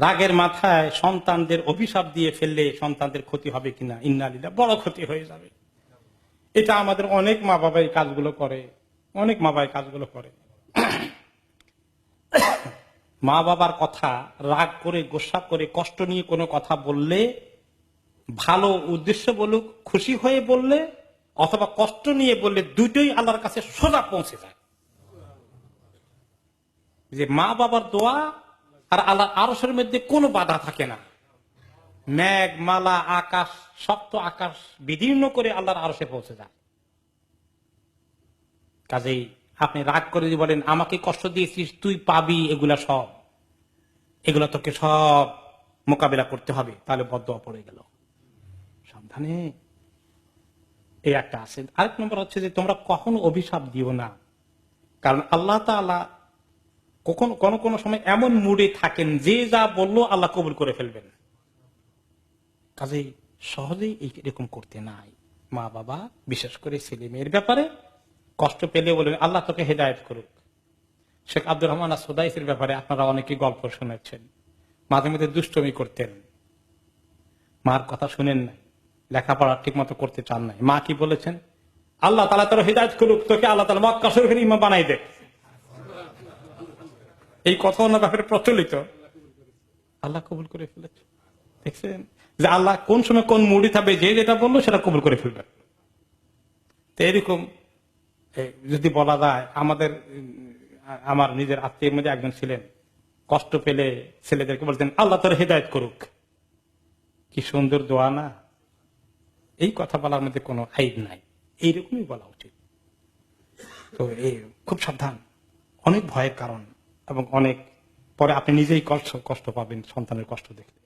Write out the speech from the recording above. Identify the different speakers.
Speaker 1: রাগের মাথায় সন্তানদের অভিশাপ দিয়ে ফেললে সন্তানদের ক্ষতি হবে কিনা, ইন্নালিল্লাহ, বড় ক্ষতি হয়ে যাবে। এটা আমাদের অনেক মা বাবা এই কাজগুলো করে, অনেক মা বাবা এই কাজগুলো করে। মা বাবার কথা রাগ করে, গোসা করে, কষ্ট নিয়ে কোনো কথা বললে, ভালো উদ্দেশ্য বলুক, খুশি হয়ে বললে অথবা কষ্ট নিয়ে বললে, দুটোই আল্লাহর কাছে সোজা পৌঁছে যায়। যে মা বাবার দোয়া আর আল্লাহর আরশের মধ্যে কোনো বাধা থাকে না। মেঘ মালা আকাশ, শক্ত আকাশ বিদীর্ণ করে আল্লাহর আরশে পৌঁছে যায়। কাজেই আপনি রাগ করে যদি বলেন আমাকে কষ্ট দিয়েছিস, তুই পাবি এগুলা সব, এগুলা তোকে সব মোকাবিলা করতে হবে, তাহলে বদদোয়া পড়ে গেল। সাবধানে। এই একটা আছে। আরেক নম্বর হচ্ছে যে তোমরা কখনো অভিশাপ দিও না, কারণ আল্লাহ তাআলা কোন কোন সময় এমন মুডে থাকেন যে যা বললো আল্লাহ কবুল করে ফেলবেন। কাজেই সহজেই এরকম করতে নাই। মা বাবা বিশেষ করে ছেলে মেয়ের ব্যাপারে কষ্ট পেলে বলেন আল্লাহ তোকে হেদায়েত করুক। শেখ আব্দুর রহমান সুদাইসের ব্যাপারে আপনারা অনেকে গল্প শুনেছেন, মাঝে মধ্যে দুষ্টমি করতেন, মার কথা শুনেন নাই, লেখাপড়া ঠিক মতো করতে চান নাই। মা কি বলেছেন? আল্লাহ তাআলা তোর হেদায়েত করুক, তোকে আল্লাহ তাআলা মক্কা শরীফের ইমাম বানাই দে। এই কথা ওনার ব্যাপারে প্রচলিত, আল্লাহ কবুল করে ফেলেছে। দেখছেন যে আল্লাহ কোন সময় কোন মুডে থাকবে, যে যেটা বললো সেটা কবুল করে ফেলবেন। তো এরকম যদি বলা যায়, আমার নিজের আত্মীয়ের মধ্যে একজন ছিলেন, কষ্ট পেলে ছেলেদেরকে বলতেন আল্লাহ তোর হেদায়েত করুক। কি সুন্দর দোয়া না? এই কথা বলার মধ্যে কোনো আইব নাই, এইরকমই বলা উচিত। তো এই খুব সাবধান, অনেক ভয়ের কারণ, এবং অনেক পরে আপনি নিজেই কষ্ট পাবেন সন্তানের কষ্ট দেখলে।